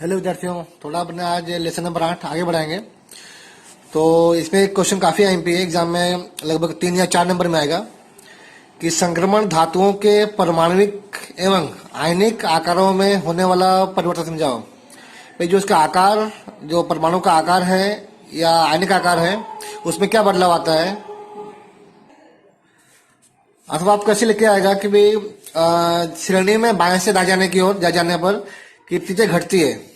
Hello विद्यार्थियों, थोड़ा अपने आज लेसन नंबर 8 आगे बढ़ाएंगे। तो इसमें एक क्वेश्चन काफी आईएमपी है, एग्जाम में लगभग 3 या 4 नंबर में आएगा कि संक्रमण धातुओं के परमाणविक एवं आयनिक आकारों में होने वाला परिवर्तन समझाओ। भाई जो इसका आकार, जो परमाणु का आकार है या आयनिक आकार है, उसमें क्या बदलाव आता है। अथवा आप कैसे लेके आएगा कि भाई श्रेणी में बाएं से दाएं जाने की ओर जाने पर की चीजें घटती है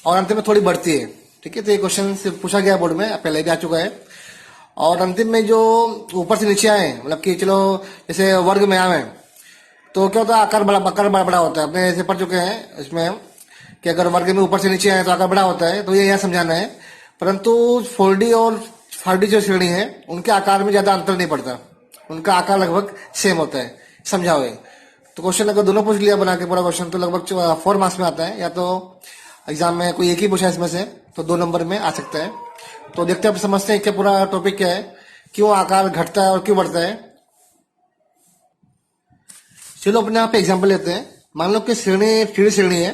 और अंत में थोड़ी बढ़ती है। ठीक है, तो ये क्वेश्चन से पूछा गया बोर्ड में, पहले भी आ चुका है। और अंतिम में जो ऊपर से नीचे आए, मतलब कि चलो जैसे वर्ग में आए तो क्या होता है, आकार बड़ा होता है। अपने ऐसे पढ़ चुके हैं इसमें कि अगर वर्ग में ऊपर से नीचे आए तो आकार बड़ा होता है, तो ये यहाँ समझाना है। परंतु 4D और 5D जो श्रेणी है उनके आकार में ज्यादा अंतर नहीं पड़ता, उनका आकार लगभग सेम होता है। समझाओ ये। तो क्वेश्चन अगर दोनों पूछ लिया बना के पूरा क्वेश्चन तो लगभग 4 मार्क्स में आता है, या तो एग्जाम में कोई एक ही पूछा इसमें से तो 2 नंबर में आ सकता है। तो देखते हैं, समझते हैं क्या पूरा टॉपिक क्या है, क्यों आकार घटता है और क्यों बढ़ता है। चलो अपने यहाँ पे एग्जाम्पल लेते हैं। मान लो कि श्रेणी 3D श्रेणी है,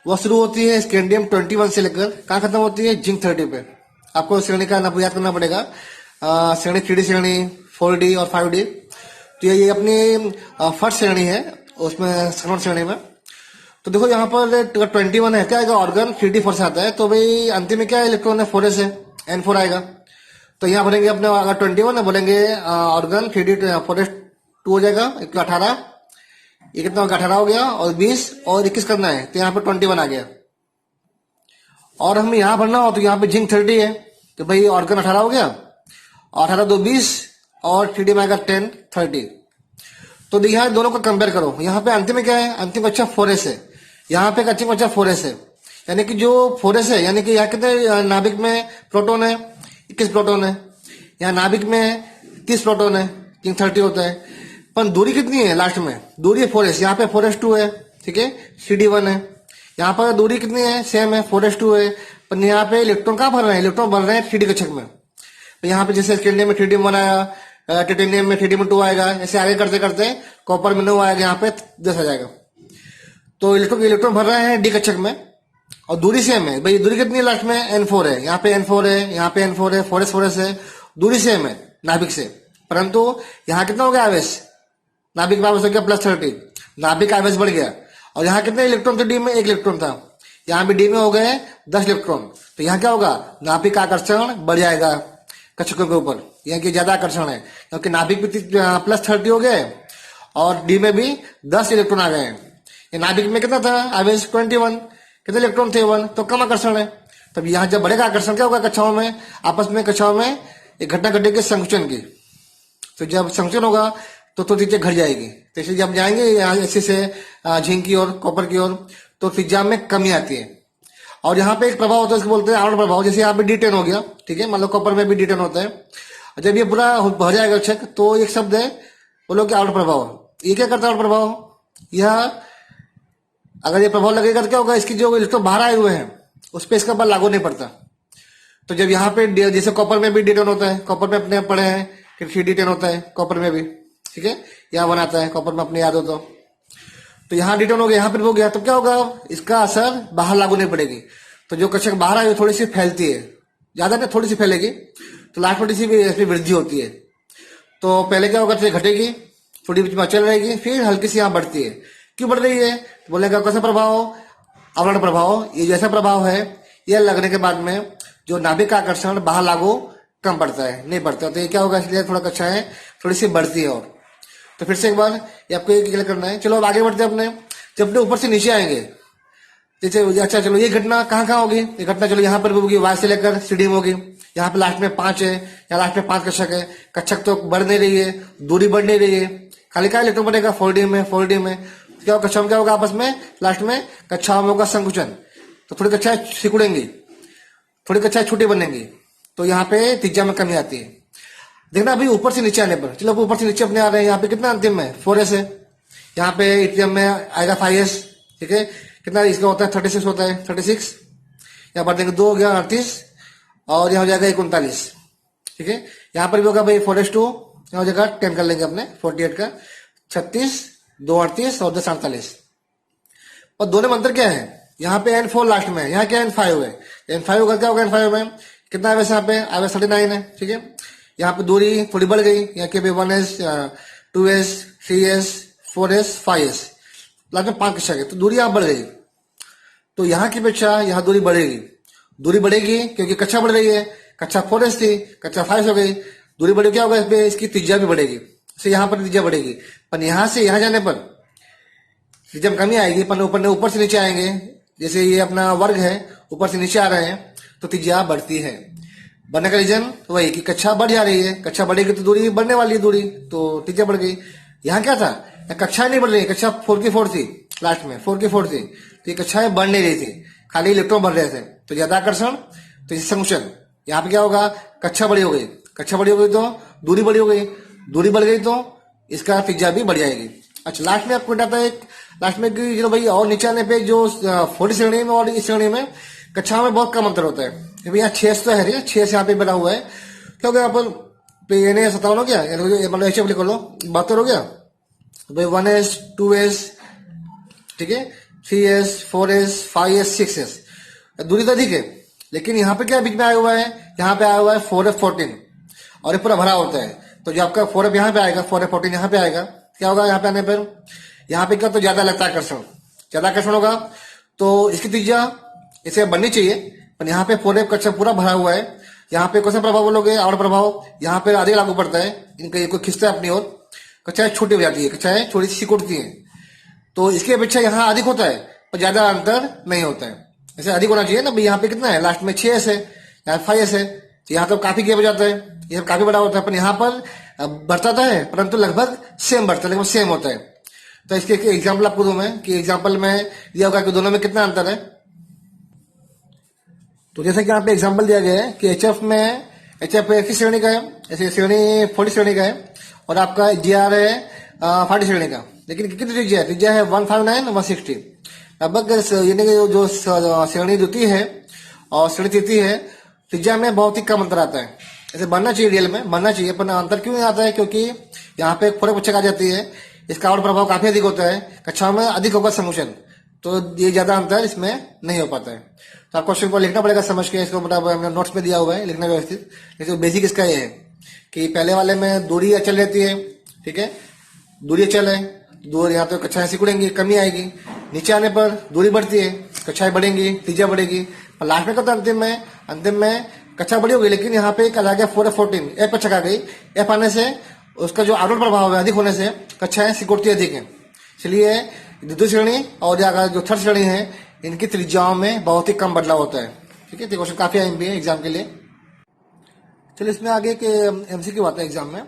वह शुरू होती है स्कैंडियम 21 से लेकर कहाँ खत्म होती है, जिंक 30 पे। आपको श्रेणी का नाम याद करना पड़ेगा। श्रेणी 3D श्रेणी, 4D और 5D। तो ये अपनी फर्स्ट श्रेणी है, उसमें सेकंड श्रेणी में। तो देखो यहाँ पर 21 है, क्या आएगा, ऑर्गन 3D4 से आता है। तो भाई अंतिम में क्या इलेक्ट्रॉन है, 4s है, N4 आएगा। तो यहाँ भरेंगे अपने, अगर 21 है बोलेंगे ऑर्गन 3D4s2 हो जाएगा, 18। ये कितना होगा, 18 हो गया, और 20 और 21 करना है, तो यहाँ पे 21 आ गया। और हमें यहाँ भरना हो तो यहाँ पे जिंक 30 है, तो भाई ऑर्गन 18 हो गया, 18 2 20 और 3D में आएगा 10 30। तो यहाँ दोनों को कंपेयर करो। यहाँ पे अंतिम में क्या है, अंतिम अच्छा 4s है, यहाँ पे अंतिम अच्छा 4s है। यानी कि जो 4s है, यानी कि यहाँ कितने नाभिक में प्रोटॉन है, 21 प्रोटॉन है। यहाँ नाभिक में 30 प्रोटॉन है, जिंक 30 होता है। पर दूरी कितनी है, लास्ट में दूरी है 4s, यहाँ पे 4s2 है। ठीक है, 3D1 है। यहाँ पर दूरी कितनी है, सेम है, 4s2 है। पर यहाँ पे इलेक्ट्रॉन कहाँ भर रहे हैं, इलेक्ट्रॉन भर रहे हैं 3D कक्षक में। तो यहाँ पे जैसे स्कैंडियम में 3D1 आया, टाइटेनियम में 3D2 आएगा, ऐसे आगे करते करते कॉपर में 9 आएगा, यहाँ पे 10 आ जाएगा। तो इलेक्ट्रॉन भर रहे हैं डी कक्षक में और दूरी सेम है। भाई दूरी कितनी है, लास्ट में N4 है, यहाँ पे N4 है, यहाँ पे N4 है, 4s है, दूरी सेम है नाभिक से। परंतु यहाँ कितना हो गया आवेश, नाभिक में आवेश हो गया +30, नाभिक आवेश बढ़ गया। और यहाँ कितने इलेक्ट्रॉन थे, डी में 1 इलेक्ट्रॉन था, यहाँ पे डी में हो गए 10 इलेक्ट्रॉन। तो यहाँ क्या होगा, नाभिक का आकर्षण बढ़ जाएगा कक्षकों के ऊपर, यहाँ की ज्यादा आकर्षण है, क्योंकि नाभिक भी +30 हो गए और डी में भी 10 इलेक्ट्रॉन आ गए हैं। ये नाभिक में कितना था आवेश, 21, कितने इलेक्ट्रॉन थे 1, तो कम आकर्षण है। तब यहाँ जब बढ़ेगा आकर्षण क्या होगा, कक्षाओं में आपस में, कक्षाओं में एक घटना घटेगी संकुचन की। तो जब संकुचन होगा तो चीजें घट जाएगी। तो इसलिए जब जाएंगे यहाँ ऐसे से जिंक की ओर, कॉपर की ओर, तो त्रिज्या में कमी आती है। और यहाँ पे एक प्रभाव होता है, इसको बोलते हैं आवरण प्रभाव। जैसे यहाँ पे D10 हो गया, ठीक है, मान लो कॉपर में भी D10 होता है। जब ये पूरा भर जाएगा कक्षक तो एक शब्द है, बोलो कि आवरण प्रभाव। ये क्या करता है आवरण प्रभाव, यह अगर ये प्रभाव लगेगा तो क्या होगा, इसकी जो इलेक्ट्रॉन बाहर आए हुए हैं उस पर इसका बल लागू नहीं पड़ता। तो जब यहाँ पे जैसे कॉपर में भी D10 होता है, कॉपर में अपने पढ़े हैं कि 3D10 होता है कॉपर में भी, ठीक है, यहाँ बनाता है कॉपर में, अपने याद हो तो यहाँ D10 हो गया, यहाँ पर हो गया, तो क्या होगा, इसका असर बाहर लागू नहीं पड़ेगी। तो जो कक्षक बाहर आई थोड़ी सी फैलती है, ज्यादा नहीं थोड़ी सी फैलेगी, तो लास्ट में इसमें वृद्धि होती है। तो पहले क्या होगा, घटेगी, थोड़ी बीच में अचल रहेगी, फिर हल्की सी यहाँ बढ़ती है। क्यों बढ़ रही है, बोलेगा कैसा प्रभाव, आवरण प्रभाव। ये जैसा प्रभाव है, यह लगने के बाद में जो नाभिक का आकर्षण बाहर लागू कम पड़ता है, नहीं पड़ता। तो ये क्या होगा, इसलिए थोड़ा कक्षाएं थोड़ी सी बढ़ती है। और तो फिर से एक बार ये आपको ये क्लियर करना है। चलो अब आगे बढ़ते हैं अपने, जब अपने ऊपर से नीचे आएंगे, जैसे अच्छा चलो ये घटना कहाँ कहाँ होगी, ये घटना चलो यहाँ पर भी होगी, Y से लेकर CD में होगी। यहाँ पे लास्ट में 5 है, यहाँ लास्ट में 5 कक्षक है, कक्षक तो बढ़ नहीं रही है, दूरी बढ़ नहीं रही है, खाली क्या इलेक्ट्रॉन बनेगा 4D में, 4D में क्या होगा, कक्षाओं में क्या होगा, आपस में लास्ट में कक्षाओं में होगा संकुचन। तो थोड़ी कक्षाएं सिकुड़ेंगी, थोड़ी कक्षाएं छोटी बनेंगी, तो यहाँ पे त्रिज्या में कमी आती है। देखना अभी ऊपर से नीचे आने पर, चलो ऊपर से नीचे अपने आ रहे हैं, यहाँ पे कितना अंतिम में 4s है, यहाँ पे इट्रियम में आएगा 5s, ठीक है, कितना इसका होता है 36 होता है, 36, यहाँ पर देंगे 2 हो गया 38, और यहाँ हो जाएगा 39, ठीक है। यहाँ पर भी होगा भाई 4s2, यहाँ हो जाएगा 10 कर लेंगे अपने 48 का, 36, 2 38 और 10 48। और दोनों में अंतर क्या है, यहाँ पे N4 लास्ट में है, यहाँ क्या N5 है, N5 का क्या होगा, N5 में कितना है यहाँ पे आगे 39 है, ठीक है। यहाँ पे दूरी थोड़ी बढ़ गई, यहाँ के भी 1s 2s 3s 4s 5s, last में 5 कक्षा के, तो दूरी यहाँ बढ़ गई। तो यहाँ की अपेक्षा यहाँ दूरी बढ़ेगी, दूरी बढ़ेगी क्योंकि कक्षा बढ़ रही है, कक्षा 4s थी, कक्षा 5 हो गई, दूरी बढ़ी, क्या होगा इस पे, इसकी त्रिज्या भी बढ़ेगी, तो यहाँ पर त्रिज्या बढ़ेगी। पर यहाँ से यहाँ जाने पर त्रिज्या में कमी आएगी, पर ऊपर से नीचे आएंगे, जैसे ये अपना वर्ग है, ऊपर से नीचे आ रहे हैं तो त्रिज्या बढ़ती है। बढ़ने का रीजन वही कि कक्षा बढ़ जा रही है, कक्षा बढ़ेगी तो दूरी बढ़ने वाली है, दूरी तो त्रिज्या बढ़ गई। यहाँ क्या था, कक्षा नहीं बढ़ रही, कक्षा 4 की 4 थी, लास्ट में 4 की 4 थी, तो ये कक्षाएं बढ़ नहीं रही थी, खाली इलेक्ट्रॉन बढ़ रहे थे, तो ज्यादा आकर्षण, तो इस फंक्शन यहाँ पे क्या होगा, कक्षा बड़ी हो गई, कक्षा बड़ी हो गई तो दूरी बड़ी हो गई, दूरी बढ़ गई तो इसका त्रिज्या भी बढ़ जाएगी। अच्छा, लास्ट में आपको बताता है लास्ट में कि चलो भाई, और नीचे आने पे जो 40 श्रेणी में और इस श्रेणी में कक्षा में बहुत कम अंतर होता है, क्योंकि यहाँ 6 तो है, 6 यहाँ पे बना हुआ है, क्योंकि यहाँ पर यानी 57 हो गया, मतलब HF लिख लो, 72 हो गया, भाई 1s 2s, ठीक है, 3s 4s 5s 6s, दूरी तो अधिक है, लेकिन यहाँ पे क्या बीच में आया हुआ है, यहाँ पे आया हुआ है 4f14, और ये पूरा भरा होता है, तो जो आपका 4f यहाँ पे आएगा, 4f14 यहाँ पे आएगा, क्या होगा यहाँ पे आने पर, यहाँ पे क्या तो ज्यादा लगता है आकर्षण, ज्यादा आकर्षण होगा, तो इसकी त्रिज्या इसे बननी चाहिए, पर यहाँ पे 4f कक्षा पूरा भरा हुआ है, यहाँ पे कौन सा प्रभाव बोलोगे, और प्रभाव यहाँ पे अधिक लागू पड़ता है, इनका ये कोई खिंचता है अपनी ओर, कक्षाएं छोटी हो जाती है, कक्षाएं थोड़ी सी सिकुड़ती हैं, तो इसकी अपेक्षा यहाँ अधिक होता है, पर ज्यादा अंतर नहीं होता है, जैसे अधिक होना चाहिए ना भाई। यहाँ पे कितना है, लास्ट में 6s है, यहाँ 5s है, तो यहाँ तो काफी गैप हो जाता है, ये काफी बड़ा होता है, पर यहाँ पर बढ़ता तो है परंतु लगभग सेम बढ़ता है, लगभग सेम होता है। तो इसके एग्जाम्पल आपको दूं मैं, कि एग्जाम्पल में दिया होगा कि दोनों में कितना अंतर है। तो जैसे कि यहाँ पे एग्जाम्पल दिया गया है कि HF किस श्रेणी का है, ऐसे श्रेणी 40 श्रेणी का है, और आपका GR है 40 श्रेणी का, लेकिन कितनी त्रिज्या है, त्रिज्या है 159 160, लगभग यानी कि जो श्रेणी द्वितीय है और श्रेणी तृतीय है, त्रिज्या में बहुत ही कम अंतर आता है। ऐसे बनना चाहिए, रियल में बनना चाहिए, पर अंतर क्यों नहीं आता है, क्योंकि यहाँ पे फोड़े पुच्छक आ जाती है, इसका और प्रभाव काफी अधिक होता है, कक्षाओं में अधिक होगा समुचन, तो ये ज्यादा अंतर इसमें नहीं हो पाता है। तो आप क्वेश्चन को लिखना पड़ेगा समझ के, इसको मतलब नोट्स में दिया हुआ है, लिखना व्यवस्थित। लेकिन बेसिक इसका ये है कि पहले वाले में दूरी अचल रहती है, ठीक है, दूरी अचल है, दूर यहाँ तो कक्षाएं सिकुड़ेंगी, कमी आएगी, नीचे आने पर दूरी बढ़ती है, कक्षाएं बढ़ेंगी, त्रिज्या बढ़ेगी, पर लास्ट में कहता अंतिम में कक्षा बड़ी हो गई, लेकिन यहाँ पे कल आ गया 4f14, F कक्षा आ गई, F आने से उसका जो आरोप प्रभाव है अधिक होने से कक्षाएं सिकुड़ती अधिक है, इसलिए द्वितीय श्रेणी और जो थर्ड श्रेणी है इनकी त्रिज्याओं में बहुत ही कम बदलाव होता है। ठीक है, तो क्वेश्चन काफी आएंगे एग्जाम के लिए। चलिए इसमें आगे के MCQ आता है एग्जाम में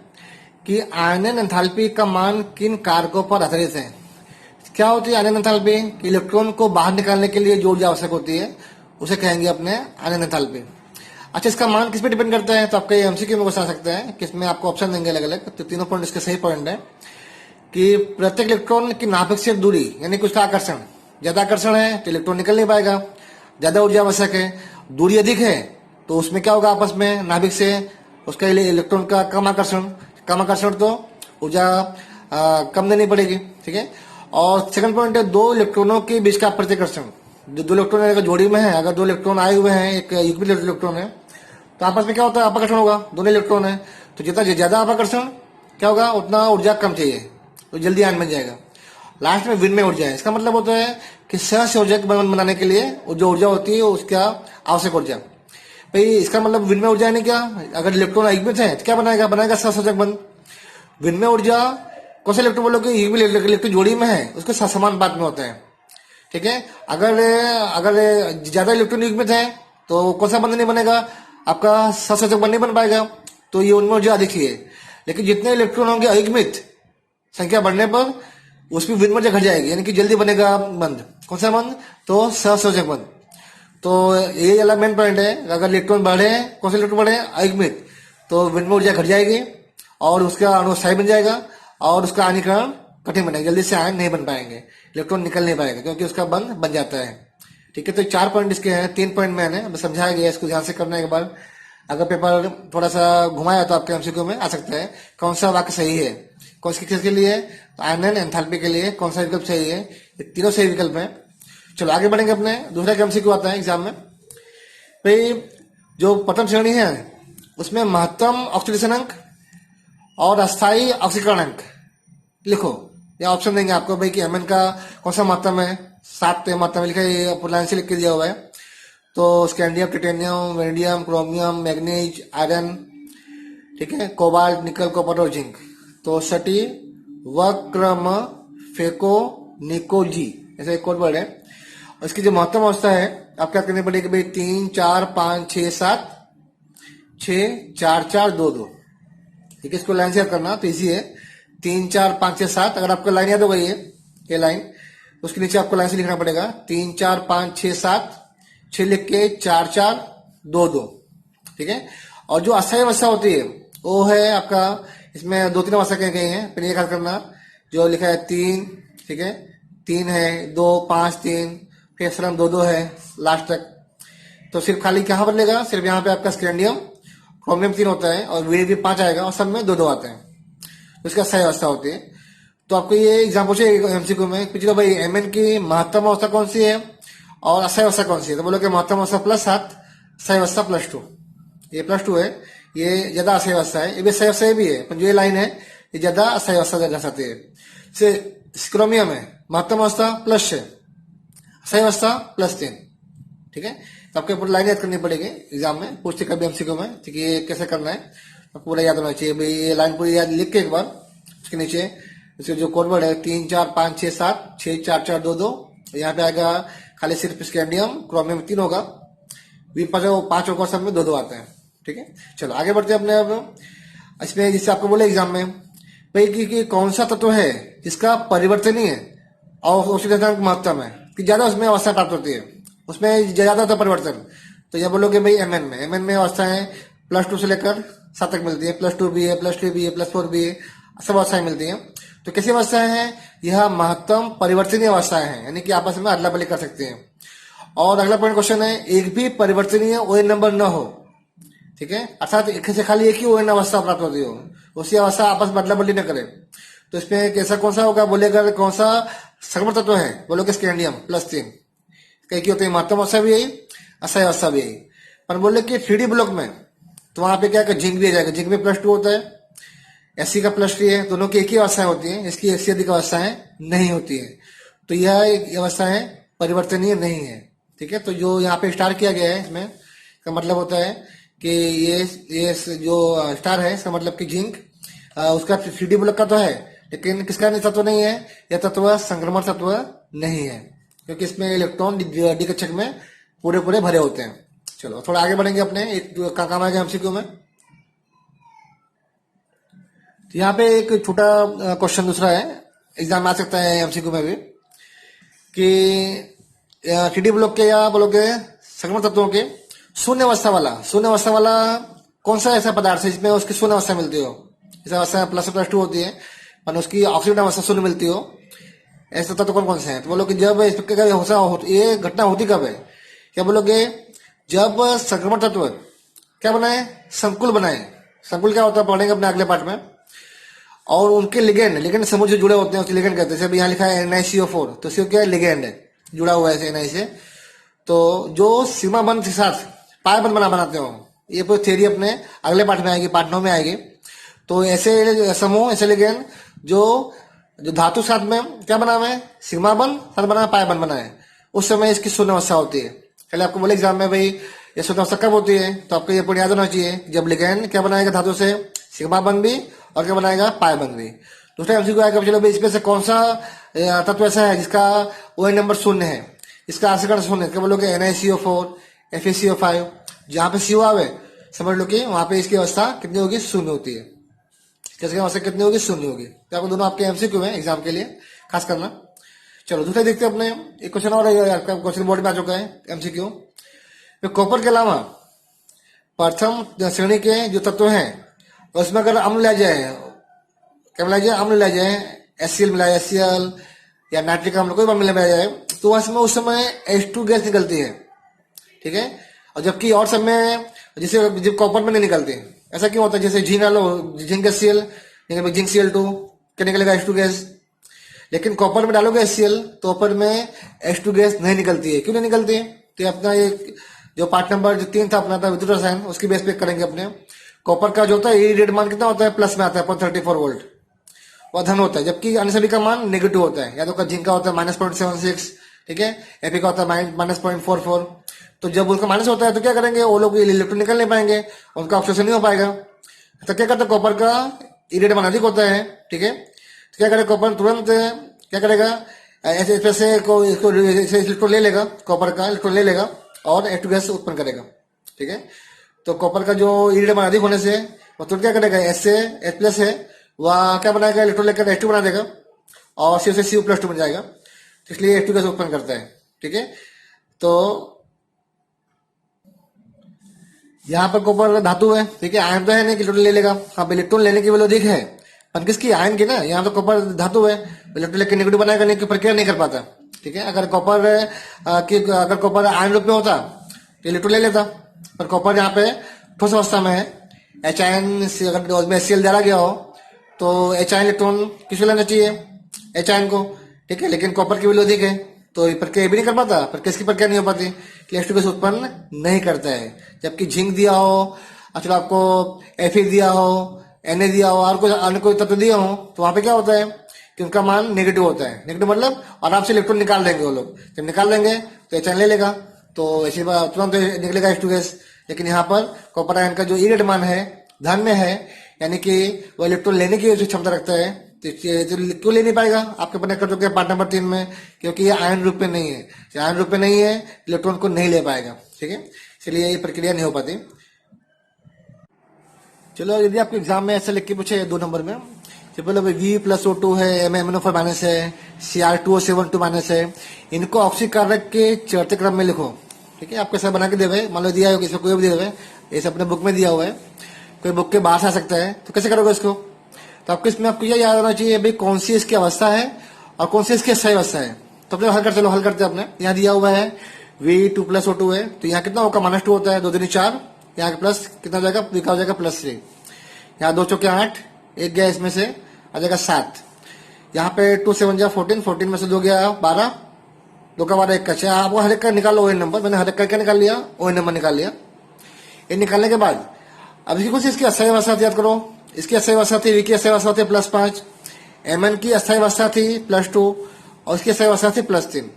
कि आयनन एंथैल्पी का मान किन कारकों पर आधारित है। क्या होती है आयनन एंथैल्पी, कि इलेक्ट्रॉन को बाहर निकालने के लिए जो ऊर्जा आवश्यक होती है उसे कहेंगे अपने आयनन एंथैल्पी। अच्छा, इसका मान किस पे डिपेंड करता है, तो आपका ये MCQ में बता सकते हैं कि इसमें आपको ऑप्शन देंगे अलग अलग, तो तीनों पॉइंट इसके सही पॉइंट है कि प्रत्येक इलेक्ट्रॉन की नाभिक दूरी यानी कि उसका आकर्षण, ज्यादा आकर्षण है तो इलेक्ट्रॉन निकल नहीं पाएगा, ज्यादा ऊर्जा आवश्यक है, दूरी अधिक है तो उसमें क्या होगा, आपस में नाभिक से उसका इलेक्ट्रॉन का कम आकर्षण तो ऊर्जा कम देनी पड़ेगी। ठीक है, और सेकंड पॉइंट है दो इलेक्ट्रॉनों के बीच का प्रतिकर्षण, जो दो इलेक्ट्रॉन अगर जोड़ी में है, अगर दो इलेक्ट्रॉन आए हुए हैं, एक युग्मित इलेक्ट्रॉन है, तो आपस में क्या होता है, अपाकर्षण होगा, दोनों इलेक्ट्रॉन है, तो जितना ज्यादा अपाकर्षण क्या होगा उतना ऊर्जा कम चाहिए, तो जल्दी आयन बन जाएगा। लास्ट में विनिमय ऊर्जा है, इसका मतलब होता है कि सहसंयोजक बनाने के लिए जो ऊर्जा होती है उसका आवश्यक ऊर्जा। भाई इसका मतलब विनिमय ऊर्जा है नहीं क्या, अगर इलेक्ट्रॉन युग्मित है तो क्या बनाएगा सहसंयोजक बंध। विनिमय ऊर्जा कौन सा इलेक्ट्रॉन बोलोगे, इलेक्ट्रॉन जोड़ी में है उसके समान बात में होता है। ठीक है, अगर ज्यादा इलेक्ट्रॉन युग्मित है तो कौन सा बंध नहीं बनेगा, आपका सहसंयोजक बंध नहीं बन पाएगा, तो ये उनमें ऊर्जा अधिक ही है। लेकिन जितने इलेक्ट्रॉन होंगे अयुग्मित संख्या बढ़ने पर उसमें विनिमय ऊर्जा घट जाएगी, यानी कि जल्दी बनेगा बंध। कौन सा बंध, तो सहसंयोजक बंध। तो ये वाला मेन पॉइंट है, अगर इलेक्ट्रॉन बढ़े, कौन से इलेक्ट्रॉन बढ़े, अयुग्मित, तो विनिमय ऊर्जा घट जाएगी और उसका अणु स्थायी बन जाएगा और उसका आयनीकरण कठिन बनेगा, जल्दी से आयन नहीं बन पाएंगे, इलेक्ट्रॉन निकल नहीं पाएगा क्योंकि उसका बंध बन जाता है। ठीक है, तो 4 पॉइंट इसके हैं, 3 पॉइंट मैंने अब समझाया गया, इसको ध्यान से करना एक बार। अगर पेपर थोड़ा सा घुमाया तो आपके MCQ में आ सकता है कौन सा वाक्य सही है, कौन सी किसके लिए, तो आयनन एंथैल्पी के लिए कौन सा विकल्प सही है, ये तीनों सही विकल्प है। चलो आगे बढ़ेंगे अपने दूसरा एमसीक्यू आता है एग्जाम में भाई। जो प्रथम श्रेणी है उसमें महत्तम ऑक्सीडेशन अंक और अस्थायी ऑक्सीकरण अंक लिखो। या ऑप्शन देंगे आपको भाई कि एमएन का कौन सा महत्तम है, 7 महत्तम लिखा है, ये पूरा लाइन से लिख के दिया हुआ है। तो scandium, titanium, vanadium, chromium, manganese, iron, ठीक है, कोबाल्ट, निकल, कॉपर और जिंक। तो सटी, वक्रम, फेको, निकोजी, ऐसा एक कोड वर्ड है। और इसकी जो महत्तम अवस्था है आप क्या करनी पड़ेगी भाई, 3, 4, 5, 6, 7, 6, 4, 4, 2, 2। ठीक है, इसको लाइन से याद करना तो इजी है। 3, 4, 5, 6, 7। अगर आपको लाइन याद हो गई है ये लाइन, उसके नीचे आपको लाइन से लिखना पड़ेगा 3, 4, 5, 6, 7, 6 लिख के 4, 4, 2, 2। ठीक है। और जो अस्थायी अवस्था होती है वो है आपका, इसमें 2-3 अवस्था कह गई है, फिर ये याद करना जो लिखा है 3, ठीक है, 3 है, 2, 5, 3, फिर एप्सिलॉन 2, 2 है लास्ट तक। तो सिर्फ खाली कहाँ पर लेगा, सिर्फ यहाँ पे आपका स्कैंडियम, क्रोमियम 3 होता है और वीड भी 5 आएगा और सब में 2, 2 आते हैं। तो इसका सही अवस्था होती है। तो आपको ये एग्जाम पूछे एमसीक्यू में, पूछेगा भाई एमएन की महत्तम अवस्था कौन सी है और अस्थायी अवस्था कौन सी है। तो बोलोगे महत्तम अवस्था +7, अस्थायी अवस्था +2। ये +2 है, ये ज्यादा अस्थायी अवस्था है। ये भी सही अवस्था भी है, पर जो ये लाइन है ये ज्यादा अस्थायी अवस्था दर्शाती है। जैसे क्रोमियम है, महत्तम अवस्था +6, अस्थायी अवस्था +3। ठीक है। तो आपको पूरी लाइन याद करनी पड़ेगी एग्जाम में, पूछते कभी एमसीक्यू में, ठीक है, ये कैसे करना है तो पूरा याद होना चाहिए भाई। ये लाइन पूरी याद लिख के एक बार उसके नीचे इसके जो कोड वर्ड है 3, 4, 5, 6, 7, 6, 4, 4, 2, 2, यहाँ पे आएगा खाली सिर्फ स्कैंडियम, क्रोमियम 3 होगा, वी 5 होगा, सब में 2, 2 आते हैं। ठीक है। चलो आगे बढ़ते हैं अपने। अब इसमें जिससे आपको बोले एग्जाम में भाई कि कौन सा तत्व है जिसका परिवर्तनीय और ऑक्सीडेशन महत्तम है, कि ज्यादा उसमें अवस्था प्राप्त होती है, उसमें ज्यादा होता है परिवर्तन। तो यह बोलोगे भाई एमएन में अवस्थाएं +2 से लेकर 7 तक मिलती है, +2 भी है, +3 भी है, +4 भी है, सब अवस्थाएं मिलती हैं। तो कैसी अवस्थाएं हैं, यह महत्तम परिवर्तनीय अवस्थाएं हैं, यानी कि आपस में अदला बदली कर सकते हैं। और अगला पॉइंट क्वेश्चन है, एक भी परिवर्तनीय ओएन नंबर न हो। ठीक है, अर्थात एक से खाली एक ही ओएन अवस्था प्राप्त होती हो, उसी अवस्था आपस में अदला बदली न करे। तो इसमें कैसा कौन सा होगा, बोलेगा कौन सा संक्रमण तत्व है, बोलोगे स्कैंडियम +3। कई होते हैं महत्तम अवस्था भी यही, अस्थायी अवस्था भी यही। पर बोले कि 3D ब्लॉक में तो वहां पे क्या जिंक भी आ जाएगा, जिंक में +2 होता है, एससी का +3 है, दोनों की एक ही अवस्थाएं होती है, इसकी एक से अधिक अवस्थाएं नहीं होती है। तो यह एक अवस्था है परिवर्तनीय नहीं है। ठीक है। तो जो यहाँ पे स्टार किया गया है इसमें का मतलब होता है कि ये जो स्टार है इसका मतलब कि जिंक उसका 3D ब्लॉक का तो है, लेकिन किसका तत्व नहीं है, यह तत्व संक्रमण तत्व नहीं है, क्योंकि इसमें इलेक्ट्रॉन डी कक्षक में पूरे पूरे भरे होते हैं। चलो थोड़ा आगे बढ़ेंगे अपने, एक काम आएगा एमसीक्यू में। तो यहाँ पे एक छोटा क्वेश्चन दूसरा है, एग्जाम में आ सकता है एमसीक्यू में भी, कि 3D ब्लॉक के या बोलोगे संक्रमण तत्वों के शून्य अवस्था वाला कौन सा ऐसा पदार्थ है जिसमें उसकी शून्य अवस्था मिलती हो, इस अवस्था +2 होती है पर उसकी ऑक्सीजन अवस्था शून्य मिलती हो, ऐसा तत्व कौन कौन से हैं। तो बोलोगे जब ये घटना होती कब है, क्या बोलोगे जब संक्रमण तत्व क्या बनाए, संकुल बनाए। संकुल क्या होता है पढ़ेंगे अपने अगले पार्ट में। और उनके लिगेंड समूह जो जुड़े होते हैं उसके लिगेंड कहते हैं। जैसे यहाँ लिखा है NiCO4, तो इसको क्या लिगेंड है, जुड़ा हुआ है Na से। तो जो सीमा बंध के साथ पाय बंध बनाते हो, ये पूरी थ्योरी अपने अगले पार्ट में आएगी, पार्ट 9 में आएगी। तो ऐसे समूह, ऐसे लिगेंड जो धातु साथ में क्या बना हुआ है, सिग्मा बंध साथ बना है, पाय बंध बना है, उस समय इसकी शून्य अवस्था होती है। पहले आपको बोले एग्जाम में भाई ये शून्य अवस्था कब होती है, तो आपको ये पॉइंट याद होना चाहिए, जब लिगेंड क्या बनाएगा धातु से, सिग्मा बंध भी, और क्या बनाएगा, पाय बंध भी। दूसरा एमसीक्यू आएगा, चलो भाई इसमें से कौन सा तत्व ऐसा है जिसका ओएन नंबर 0 है, इसका आश्रित 0 है, क्या बोलोगे NiCO4, FeCO5। जहां पे CO आवे समझ लो कि वहां पे इसकी अवस्था कितनी होगी, 0 होती है। कैसे अवस्था कितनी होगी, 0 होगी। तो आपको दोनों आपके एमसीक्यू में एग्जाम के लिए खास करना। चलो दूसरा देखते हैं अपने, एक क्वेश्चन और आपका क्वेश्चन बोर्ड में आ चुका है एमसीक्यू। कॉपर के अलावा प्रथम श्रेणी के जो तत्व हैं उसमें अगर अम्ल लिया जाए, क्या मिलाया जाए, अम्ल लिया जाए, HCl मिलाया, HCl या नाइट्रिक अम्ल कोई अम्ल मिलाया जाए, तो उसमें उस समय H2 गैस निकलती है। ठीक है। और जबकि और समय जैसे जब कॉपर में नहीं निकलती, ऐसा क्यों होता है, जैसे जिंक लो, जिंक HCl, जिंक Cl2, क्या निकलेगा, H2 गैस। लेकिन कॉपर में डालोगे HCl तो कॉपर में H2 गैस नहीं निकलती है। क्यों नहीं निकलती है? तो अपना ये जो पार्ट नंबर जो 3 था अपना था विद्युत रसायन, उसकी बेस पे करेंगे अपने। कॉपर का जो होता है ई रेट मान कितना होता है? प्लस में आता है 0.34 वोल्ट, वह धन होता है, जबकि अन्य सभी का मान नेगेटिव होता है। या तो जिंक का होता है -0.76, ठीक है, एपी का होता है -0.44। तो जब उसका माइनस होता है तो क्या करेंगे, वो लोग इलेक्ट्रॉन निकल नहीं पाएंगे, उनका ऑक्सीजन नहीं हो पाएगा। तो क्या करते हैं, कॉपर का ई रेट मान अधिक होता है, ठीक है, तो क्या करेगा कॉपर तुरंत क्या करेगा, ऐसे से इसको इलेक्ट्रॉन ले लेगा, कॉपर का इलेक्ट्रॉन ले लेगा और H2 गैस उत्पन्न करेगा, ठीक है। तो कॉपर का जो ई रेट मान अधिक होने से वो तुरंत क्या करेगा, H से H+ है वह क्या बनाएगा, इलेक्ट्रॉन लेकर H2 बना देगा और C से Cu+ बन जाएगा, इसलिए H2 गैस उत्पन्न करता है, ठीक है। तो यहाँ पर कॉपर धातु है, ठीक है, आयन तो है नहीं कि इलेक्ट्रॉन ले लेगा। हाँ, इलेक्ट्रॉन लेने की वैल्यू अधिक है पर किसकी, आयन की ना। यहाँ तो कॉपर धातु है, इलेक्ट्रॉन लेकर नेगेटिव बनाएगा नहीं, प्रक्रिया नहीं कर पाता, ठीक है। अगर कॉपर आयन रूप में होता तो इलेक्ट्रॉन ले लेता, पर कॉपर यहाँ पे ठोस अवस्था में है। एच आयन अगर उसमें HCl डाला गया हो तो एच आयन इलेक्ट्रॉन किसको लेना चाहिए, एच आयन को, ठीक है। लेकिन कॉपर की वैल्यू अधिक है तो ये प्रक्रिया भी नहीं कर पाता, पर किसकी प्रक्रिया नहीं हो पाती, H2 गैस उत्पन्न नहीं करता है। जबकि जिंक दिया हो, अच्छा आपको Fe दिया हो, Na दिया हो और कुछ अन्य कोई तत्व दिया हो, तो वहां पे क्या होता है कि उनका मान नेगेटिव होता है। नेगेटिव मतलब आराम से इलेक्ट्रॉन निकाल देंगे वो लोग, जब निकाल देंगे तो एच आयन ले लेगा, तो ऐसी बात तुरंत निकलेगा H2 गैस। लेकिन यहाँ पर कॉपर आयन का जो ई रेट मान है धन में है, यानी कि वो इलेक्ट्रॉन लेने की जो क्षमता रखता है, तो क्यों ले नहीं पाएगा, आपके अपने कर चुके हैं पार्ट नंबर 3 में, क्योंकि ये आयन रूप में नहीं है। आयन रूप में नहीं है, इलेक्ट्रॉन को नहीं ले पाएगा, ठीक है, इसलिए ये प्रक्रिया नहीं हो पाती। चलो, यदि आपके एग्जाम में ऐसा लिख के पूछे 2 नंबर में, सिंपल V+O2 है, MnO4 माइनस है, Cr2O7 माइनस है, इनको ऑक्सीकारक के चढ़ते क्रम में लिखो, ठीक है। आपको ऐसा बना के देवे, मान लो दिया है, इसमें कोई भी दिया हुआ है, ये अपने बुक में दिया हुआ है, कोई बुक के बाहर से आ सकता है, तो कैसे करोगे इसको। तो आपको इसमें आपको यह याद होना चाहिए भाई कौन सी इसकी अवस्था है और कौन सी इसकी सही अवस्था है। तो अपने हल करते हैं अपने। यहाँ दिया हुआ है V2+O2 है, तो यहाँ कितना होगा, -2 होता है, 2 दूनी 4, यहाँ के प्लस कितना हो जाएगा, लिखा हो जाएगा +3। यहाँ 2 चौके 8, एक गया इसमें से आ जाएगा 7। यहाँ पे 2 7 जा 14, 14 में से 2 गया 12, 2 का 12 1 का 6। आपको हर एक का निकालो ON नंबर, मैंने हर एक का क्या निकाल लिया, ON नंबर निकाल लिया। ये निकालने के बाद अब इसकी कुछ इसकी अस्थायी अवस्था याद करो। इसकी अस्थायी अवस्था थी, V की अस्थायी अवस्था थी +5, Mn की अस्थायी अवस्था थी +2 और इसकी अस्थायी अवस्था थी +3,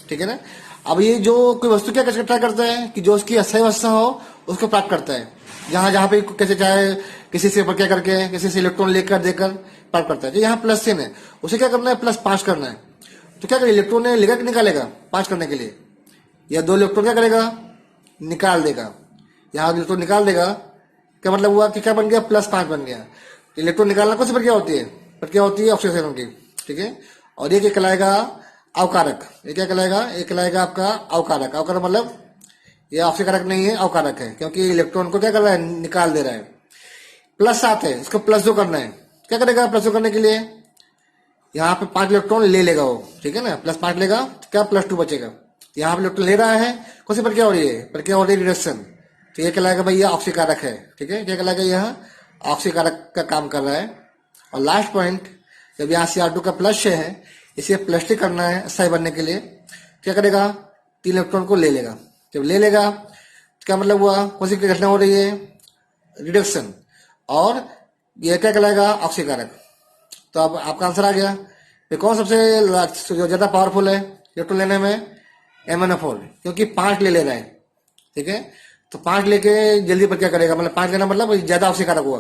ठीक है ना। अब ये जो कोई वस्तु क्या ट्राई करता है कि जो उसकी अस्थायी अवस्था हो उसको प्राप्त करता है, जहां पे कैसे चाहे किसी से प्रक्रिया करके, किसी से इलेक्ट्रॉन लेकर देकर प्राप्त करता है। जो यहाँ +3 है उसे क्या करना है, +5 करना है। तो क्या करेगा, इलेक्ट्रॉन ने लेकर निकालेगा 5 करने के लिए, या 2 इलेक्ट्रॉन क्या करेगा, निकाल देगा। यहाँ इलेक्ट्रॉन निकाल देगा, क्या मतलब हुआ कि क्या बन गया, +5 बन गया। इलेक्ट्रॉन निकालना कौन सी प्रक्रिया होती है, प्रक्रिया होती है ऑक्सीकरण की, ठीक है। और ये क्या कहलाएगा, अवकारक। ये क्या कहलाएगा, ये कहलाएगा आपका अवकारक। अवकारक मतलब ये ऑक्सीकारक नहीं है, अवकारक है, क्योंकि इलेक्ट्रॉन को क्या कर रहा है, निकाल दे रहा है। +7 है, इसको +2 करना है। क्या करेगा +2 करने के लिए, यहाँ पे 5 इलेक्ट्रॉन ले लेगा वो, ठीक है ना, +5 लेगा तो क्या +2 बचेगा। यहाँ पे इलेक्ट्रॉन ले रहा है, कौन सी प्रक्रिया हो रही है, प्रक्रिया हो रही है रिडक्शन। तो ये कहलाएगा भाई, यह ऑक्सीकारक है, ठीक है, क्या कहलाएगा, यह ऑक्सीकारक का काम कर रहा है। और लास्ट पॉइंट, जब यहाँ Cr2 का +6 है, इसे +3 करना है अस्थायी बनने के लिए, क्या करेगा, 3 इलेक्ट्रॉन को ले लेगा। जब ले लेगा तो क्या मतलब हुआ, कौन सी घटना हो रही है, रिडक्शन। और यह क्या कहलाएगा, ऑक्सीकारक। तो अब आपका आंसर आ गया। तो कौन सबसे ज्यादा पावरफुल है इलेक्ट्रॉन लेने में, MnO4, क्योंकि 5 ले रहा है, ठीक है। तो 5 लेके जल्दी पर क्या करेगा, मतलब 5 लेना मतलब ज्यादा ऑक्सीकारक हुआ।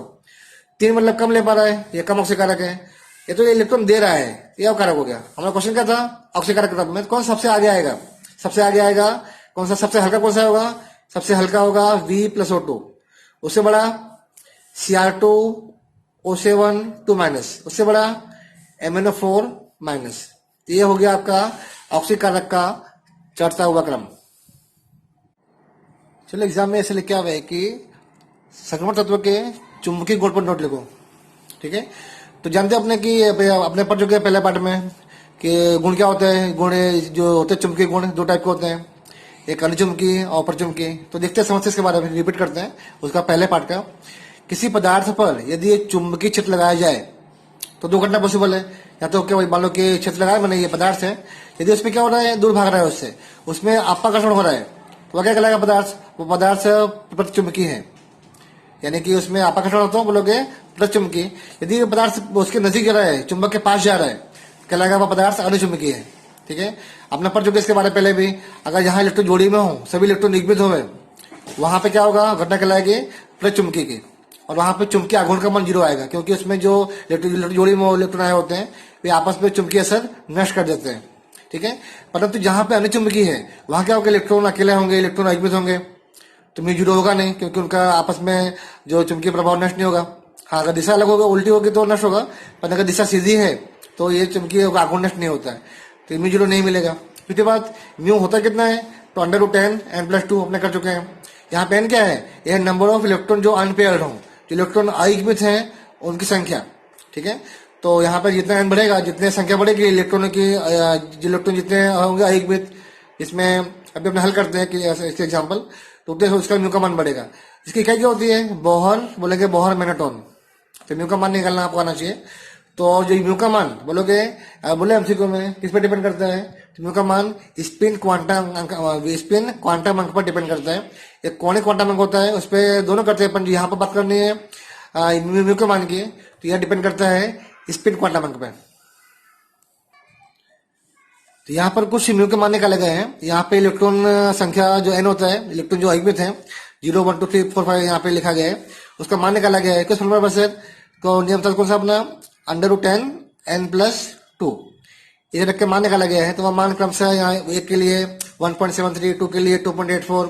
3 मतलब कम ले पा रहा है, ये कम ऑक्सीकारक है। ये तो ये इलेक्ट्रॉन दे रहा है, ये अवकारक हो गया। हमारा क्वेश्चन क्या था, ऑक्सीकारक में कौन सबसे आगे आएगा, सबसे आगे आएगा कौन सा, सबसे हल्का कौन सा होगा, सबसे हल्का होगा V+O2, उससे बड़ा Cr2O7 2 माइनस, उससे बड़ा MnO4 माइनस। तो ये हो गया आपका ऑक्सीकारक का चढ़ता हुआ क्रम। चलो, एग्जाम में ऐसे लिख के आवे कि संक्रमण तत्व के चुंबकीय गुण पर नोट लिखो, ठीक है। तो जानते हैं अपने कि अपने पढ़ चुके हैं पहले पार्ट में कि गुण क्या होते हैं। गुण जो होते हैं चुंबकीय गुण 2 टाइप के होते हैं, एक अनुचुंबकीय और परचुंबकीय। तो देखते हैं, समझते इसके बारे में, रिपीट करते हैं उसका पहले पार्ट का। किसी पदार्थ पर यदि एक चुंबकीय क्षेत्र लगाया जाए तो दो घटना पॉसिबल है। या तो क्या मान लो कि क्षेत्र लगाया मैंने, ये पदार्थ है, यदि उसमें क्या हो रहा है, दूर भाग रहा है उससे, उसमें अपाकर्षण हो रहा है, तो वह क्या कहलाएगा पदार्थ, वो पदार्थ प्रतिचुंबकी है। यानी कि उसमें अपाकर्षण होता है, बोलोगे प्रतिचुंबकी। यदि ये पदार्थ उसके नजदीक जा रहा है, चुंबक के पास जा रहा है, कहलाएगा वह पदार्थ अनुचुंबकी है। ठीक है, आपने पढ़ चुके इसके बारे में पहले भी। अगर यहाँ इलेक्ट्रॉन जोड़ी में हो, सभी इलेक्ट्रॉन युग्मित हो, वहां पे क्या होगा, घटना कहलाएगी प्रतिचुंबकी की, और वहां पे चुंबकीय आघूर्ण का मान 0 आएगा, क्योंकि उसमें जो जोड़ी में इलेक्ट्रॉन आए होते हैं वे आपस में चुंबकीय असर नष्ट कर देते हैं। ठीक है, परंतु जहां पे अनुचुंबकी है वहां क्या होगा, इलेक्ट्रॉन अकेले होंगे, इलेक्ट्रॉन युग्मित होंगे, तो म्यू 0 होगा नहीं, क्योंकि उनका आपस में जो चुंबकीय प्रभाव नष्ट नहीं होगा। हाँ, अगर दिशा अलग होगा, उल्टी होगी तो नष्ट होगा, पर अगर दिशा सीधी है तो ये चुंबकीय आघूर्ण नष्ट नहीं होता है, तो म्यू 0 नहीं मिलेगा। उसके बाद म्यू होता कितना है, तो √10 n+2 अपने कर चुके हैं। यहाँ पे n क्या है, यह नंबर ऑफ इलेक्ट्रॉन जो अनपेयर्ड हो, जो इलेक्ट्रॉन अयुग्मित हैं उनकी संख्या। ठीक है, तो यहाँ पर जितना n बढ़ेगा, जितने संख्या बढ़ेगी इलेक्ट्रॉनों की, इलेक्ट्रॉन जितने होंगे अयुग्मित, इसमें अभी अपने हल करते हैं कि इसके एग्जाम्पल, तो उतने उसका म्यू का मान बढ़ेगा। इसकी इकाई क्या होती है, बोहर, बोलेंगे बोहर मैग्नेटॉन, तो म्यू का मान निकालना आपको आना चाहिए। तो जो म्यू का मान बोलोगे, बोले एमसीक्यू में किस पर डिपेंड करता है, तो म्यू का मान स्पिन क्वांटम अंक पर डिपेंड करता है। एक कौन क्वांटम अंक होता है उस पर दोनों करते हैं, पर यहाँ पर बात करनी है म्यू के मान की, तो यह डिपेंड करता है स्पिन क्वांटम अंक पे। तो यहाँ पर कुछ म्यू के मान निकाले गए हैं। यहाँ पे इलेक्ट्रॉन संख्या जो n होता है, इलेक्ट्रॉन जो अयुग्मित है 0 1 2 3 4 5 यहाँ पे लिखा गया है, उसका मान निकाला गया है किस फॉर्मूला पर से, तो नियम था कौन सा अपना, √10 n+2, इसे रख के मान निकाला गया है। तो वह मान क्रमशः यहाँ एक के लिए 1.73, 2 के लिए 2.84,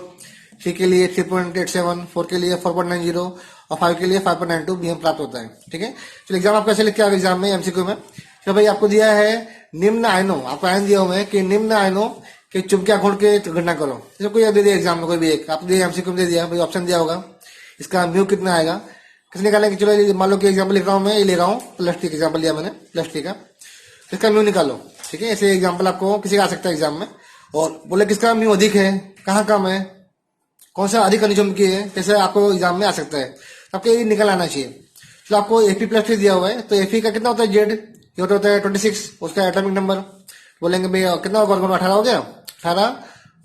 3 के लिए 3.87, 4 के लिए 4.90 और 5 के लिए 5.92 BM प्राप्त होता है। ठीक है, चलो एग्जाम आप कैसे लिख के आओगे एग्जाम में एमसीक्यू में। चलो भाई, आपको दिया है निम्न आयनों, आपको आयन दिया हुआ है कि निम्न आयनों के चुंबकीय आघूर्ण की गणना करो। जैसे कोई दे दिया एग्जाम में, कोई भी एक आप दिया एमसीक्यू में दे दिया, भाई ऑप्शन दिया होगा, इसका म्यू कितना आएगा, किस निकालेंगे। चलो मान लो कि एग्जाम्पल लिख रहा हूँ मैं, ये ले रहा हूँ +3 का एग्जाम्पल लिया मैंने, +3 का, इसका म्यू निकालो। ठीक है, ऐसे एग्जाम्पल आपको किसी का आ सकता है एग्जाम में, और बोले किसका म्यू अधिक है, कहाँ कम है, कौन सा अधिक अनुचुंबकीय है, कैसे आपको एग्जाम में आ सकता है, आपको ये निकल आना चाहिए। तो आपको Fe+3 दिया हुआ है, तो Fe का कितना होता है, जेड ये होता है 26, उसका एटॉमिक नंबर बोलेंगे भाई कितना होगा, 18 हो गया, 18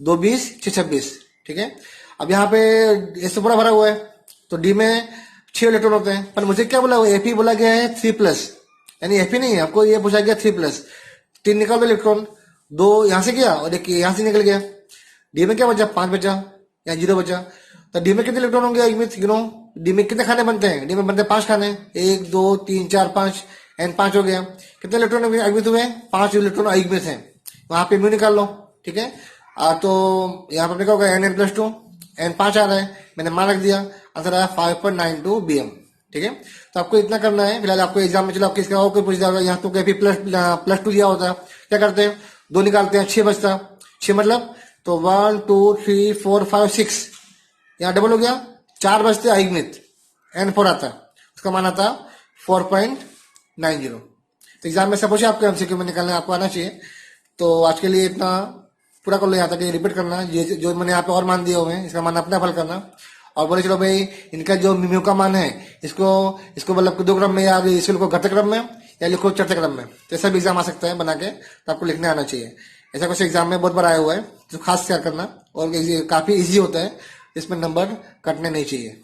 2 20 6 26। ठीक है, अब यहाँ पे ऐसे पूरा भरा हुआ है, तो डी में 6 इलेक्ट्रॉन होते हैं, पर मुझे क्या बोला, Fe बोला गया है 3+, यानी Fe नहीं है, आपको ये पूछा गया 3+, 3 निकाल दो इलेक्ट्रॉन, 2 यहाँ से गया और एक यहाँ से निकल गया, डी में क्या बचा, 5 बचा या 0 बचा। तो डी में कितने इलेक्ट्रॉन होंगे युग्मित, डी में कितने खाने बनते हैं, डी में बनते हैं 5 खाने, 1 2 3 4 5, n5 हो गया। कितने इलेक्ट्रॉन अयुग्मित हुए, 5 इलेक्ट्रॉन अयुग्मित हैं, वहां पे म्यू निकाल लो। ठीक है, तो यहाँ पर क्या होगा, n+2, n5 आ रहा है, मैंने मान रख दिया, आंसर आया 5.92 BM। ठीक है, तो आपको इतना करना है फिलहाल आपको एग्जाम में। चलो आपको इसका और कोई पूछ जाएगा, यहाँ तो Fe+2 दिया होता है, क्या करते हैं, 2 निकालते हैं, 6 बचता, 6 मतलब तो 1 2 3 4 5 6, यहाँ डबल हो गया, 4 बचते अयुग्मित, n4 आता, उसका मान आता 4.90। तो एग्जाम में सब पूछे आपको एमसीक्यू में निकालना आपको आना चाहिए। तो आज के लिए इतना पूरा कर लो, यहाँ तक रिपीट करना, ये जो मैंने यहाँ पे और मान दिए हुए हैं इसका मान अपने हल करना, और बोले चलो भाई इनका जो म्यू का मान है इसको मतलब 2 क्रम में या इसको लिखो घटक क्रम में या लिखो चौथे क्रम में, तो ऐसा भी एग्जाम आ सकता है बना के, तो आपको लिखने आना चाहिए। ऐसा कुछ एग्जाम में बहुत बार आया हुआ है, तो खास ख्याल करना, और काफी ईजी होता है, इसमें नंबर कटने नहीं चाहिए।